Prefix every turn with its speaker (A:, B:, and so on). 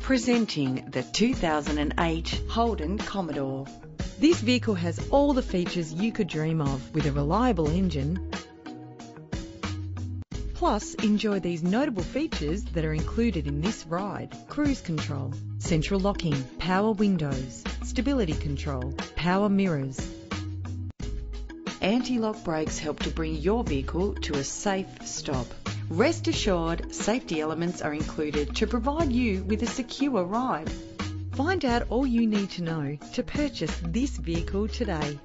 A: Presenting the 2008 Holden Commodore.
B: This vehicle has all the features you could dream of, with a reliable engine. Plus, enjoy these notable features that are included in this ride: cruise control, central locking, power windows, stability control, power mirrors.
A: Anti-lock brakes help to bring your vehicle to a safe stop. Rest assured, safety elements are included to provide you with a secure ride.
B: Find out all you need to know to purchase this vehicle today.